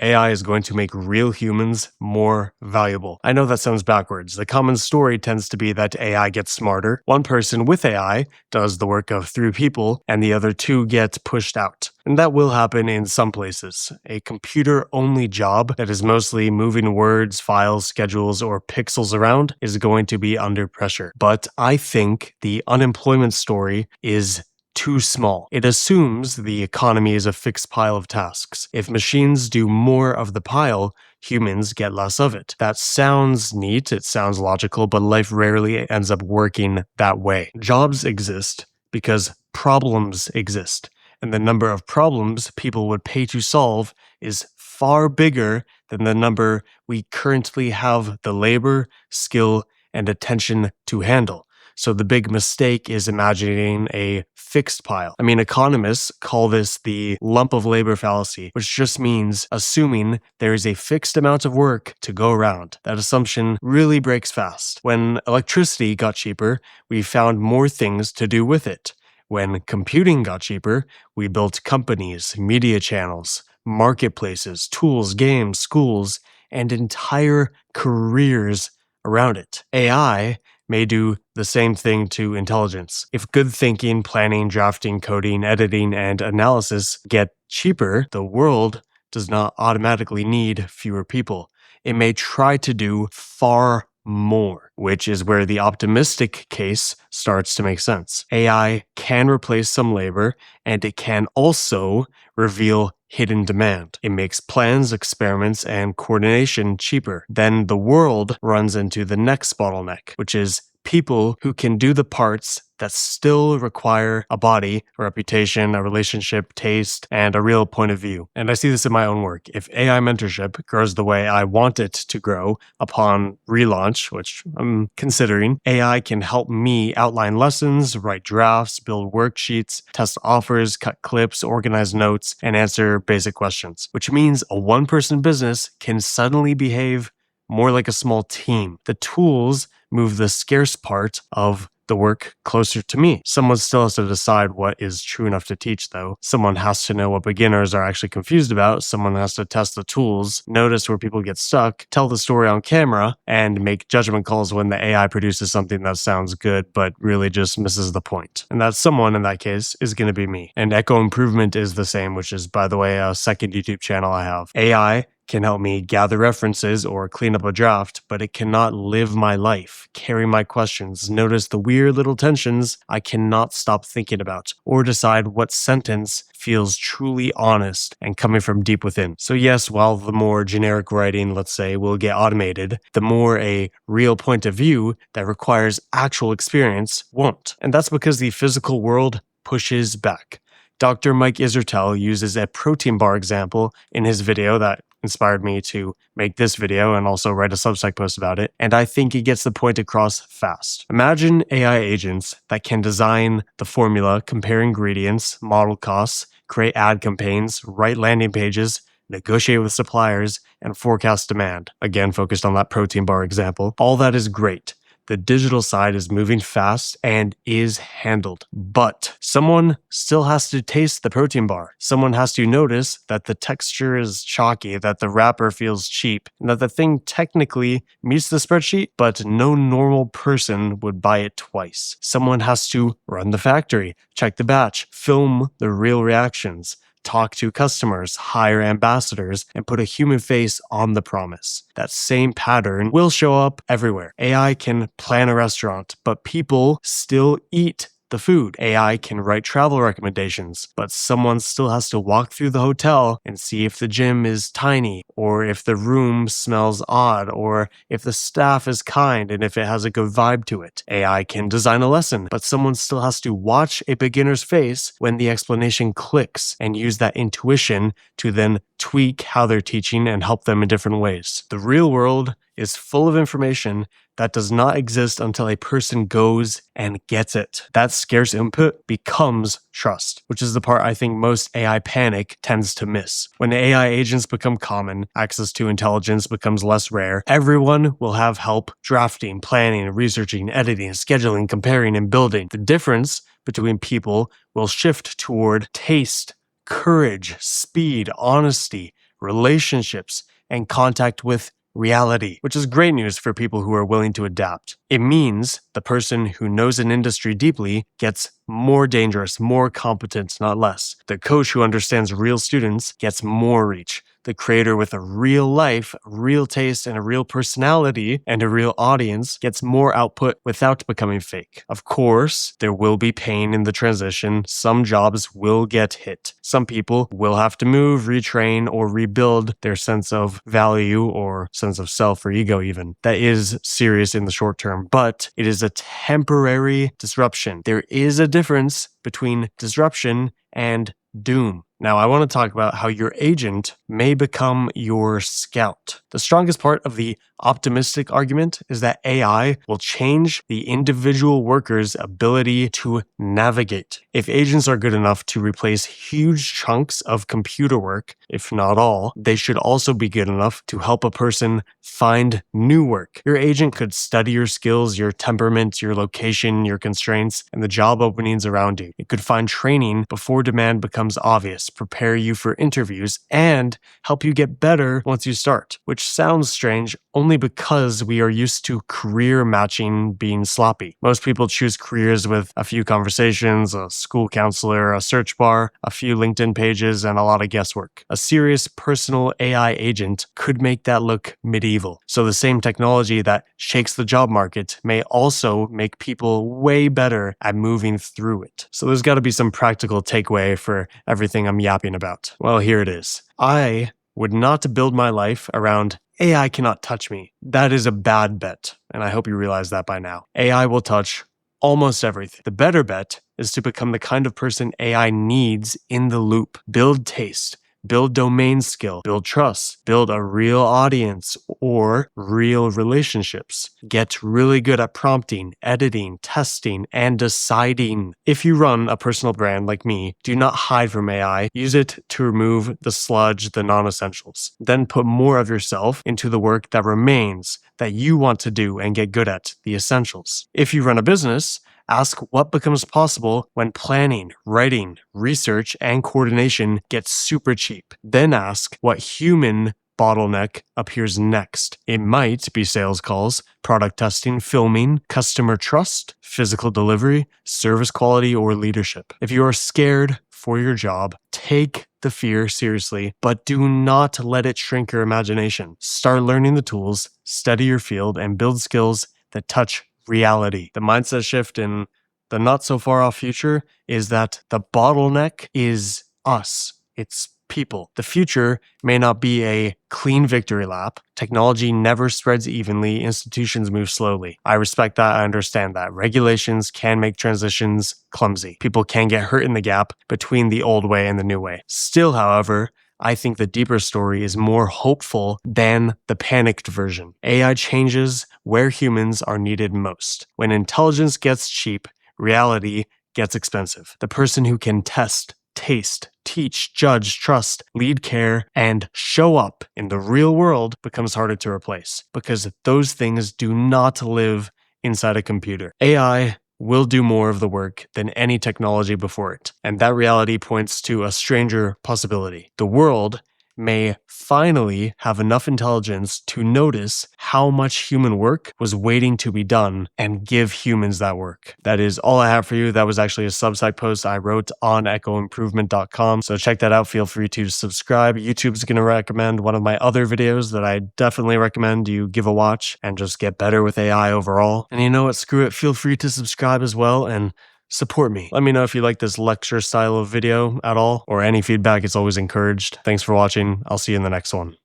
AI is going to make real humans more valuable. I know that sounds backwards. The common story tends to be that AI gets smarter. One person with AI does the work of 3 people, and the other 2 get pushed out. And that will happen in some places. A computer-only job that is mostly moving words, files, schedules, or pixels around is going to be under pressure. But I think the unemployment story is too small. It assumes the economy is a fixed pile of tasks. If machines do more of the pile, humans get less of it. That sounds neat, it sounds logical, but life rarely ends up working that way. Jobs exist because problems exist, and the number of problems people would pay to solve is far bigger than the number we currently have the labor, skill, and attention to handle. So the big mistake is imagining a fixed pile. Economists call this the lump of labor fallacy, which just means assuming there is a fixed amount of work to go around. That assumption really breaks fast. When electricity got cheaper, we found more things to do with it. When computing got cheaper, we built companies, media channels, marketplaces, tools, games, schools, and entire careers around it. AI may do the same thing to intelligence. If good thinking, planning, drafting, coding, editing, and analysis get cheaper, the world does not automatically need fewer people. It may try to do far more, which is where the optimistic case starts to make sense. AI can replace some labor, and it can also reveal hidden demand. It makes plans, experiments, and coordination cheaper. Then the world runs into the next bottleneck, which is people who can do the parts that still require a body, a reputation, a relationship, taste, and a real point of view. And I see this in my own work. If AI mentorship grows the way I want it to grow upon relaunch, which I'm considering, AI can help me outline lessons, write drafts, build worksheets, test offers, cut clips, organize notes, and answer basic questions, which means a one-person business can suddenly behave more like a small team. The tools move the scarce part of the work closer to me. Someone still has to decide what is true enough to teach, though. Someone has to know what beginners are actually confused about. Someone has to test the tools, notice where people get stuck, tell the story on camera, and make judgment calls when the AI produces something that sounds good but really just misses the point. And that someone in that case is going to be me. And Echo Improvement is the same, which is, by the way, a second YouTube channel I have. AI can help me gather references or clean up a draft, but it cannot live my life, carry my questions, notice the weird little tensions I cannot stop thinking about, or decide what sentence feels truly honest and coming from deep within. So yes, while the more generic writing, let's say, will get automated, the more a real point of view that requires actual experience won't. And that's because the physical world pushes back. Dr. Mike Isertel uses a protein bar example in his video that inspired me to make this video and also write a Substack post about it, and I think he gets the point across fast. Imagine AI agents that can design the formula, compare ingredients, model costs, create ad campaigns, write landing pages, negotiate with suppliers, and forecast demand. Again, focused on that protein bar example. All that is great. The digital side is moving fast and is handled. But someone still has to taste the protein bar. Someone has to notice that the texture is chalky, that the wrapper feels cheap, and that the thing technically meets the spreadsheet, but no normal person would buy it twice. Someone has to run the factory, check the batch, film the real reactions, talk to customers, hire ambassadors, and put a human face on the promise. That same pattern will show up everywhere. AI can plan a restaurant, but people still eat the food. AI can write travel recommendations, but someone still has to walk through the hotel and see if the gym is tiny, or if the room smells odd, or if the staff is kind and if it has a good vibe to it. AI can design a lesson, but someone still has to watch a beginner's face when the explanation clicks and use that intuition to then tweak how they're teaching and help them in different ways. The real world is full of information that does not exist until a person goes and gets it. That scarce input becomes trust, which is the part I think most AI panic tends to miss. When AI agents become common, access to intelligence becomes less rare, everyone will have help drafting, planning, researching, editing, scheduling, comparing, and building. The difference between people will shift toward taste, courage, speed, honesty, relationships, and contact with reality, which is great news for people who are willing to adapt. It means the person who knows an industry deeply gets more dangerous, more competent, not less. The coach who understands real students gets more reach. The creator with a real life, real taste, and a real personality and a real audience gets more output without becoming fake. Of course, there will be pain in the transition. Some jobs will get hit. Some people will have to move, retrain, or rebuild their sense of value or sense of self or ego even. That is serious in the short term, but it is a temporary disruption. There is a difference between disruption and doom. Now, I want to talk about how your agent may become your scout. The strongest part of the optimistic argument is that AI will change the individual worker's ability to navigate. If agents are good enough to replace huge chunks of computer work, if not all, they should also be good enough to help a person find new work. Your agent could study your skills, your temperament, your location, your constraints, and the job openings around you. It could find training before demand becomes obvious, prepare you for interviews, and help you get better once you start, which sounds strange only because we are used to career matching being sloppy. Most people choose careers with a few conversations, a school counselor, a search bar, a few LinkedIn pages, and a lot of guesswork. A serious personal AI agent could make that look medieval. So the same technology that shakes the job market may also make people way better at moving through it. So there's got to be some practical takeaway for everything I'm yapping about. Well, here it is. I would not build my life around AI cannot touch me. That is a bad bet, and I hope you realize that by now. AI will touch almost everything. The better bet is to become the kind of person AI needs in the loop. Build taste, build domain skill, build trust, build a real audience or real relationships. Get really good at prompting, editing, testing, and deciding. If you run a personal brand like me, do not hide from AI. Use it to remove the sludge, the non-essentials. Then put more of yourself into the work that remains, that you want to do and get good at, the essentials. If you run a business, ask what becomes possible when planning, writing, research, and coordination get super cheap. Then ask what human bottleneck appears next. It might be sales calls, product testing, filming, customer trust, physical delivery, service quality, or leadership. If you are scared for your job, take the fear seriously, but do not let it shrink your imagination. Start learning the tools, study your field, and build skills that touch reality. The mindset shift in the not so far off future is that the bottleneck is us. It's people. The future may not be a clean victory lap. Technology never spreads evenly. Institutions move slowly. I respect that. I understand that. Regulations can make transitions clumsy. People can get hurt in the gap between the old way and the new way. Still, however, I think the deeper story is more hopeful than the panicked version. AI changes where humans are needed most. When intelligence gets cheap, reality gets expensive. The person who can test, taste, teach, judge, trust, lead care, and show up in the real world becomes harder to replace because those things do not live inside a computer. AI will do more of the work than any technology before it. And that reality points to a stranger possibility. The world may finally have enough intelligence to notice how much human work was waiting to be done and give humans that work. That is all I have for you. That was actually a Substack post I wrote on echoimprovement.com. So check that out. Feel free to subscribe. YouTube's going to recommend one of my other videos that I definitely recommend you give a watch and just get better with AI overall. And you know what? Screw it. Feel free to subscribe as well and support me. Let me know if you like this lecture style of video at all, or any feedback is always encouraged. Thanks for watching. I'll see you in the next one.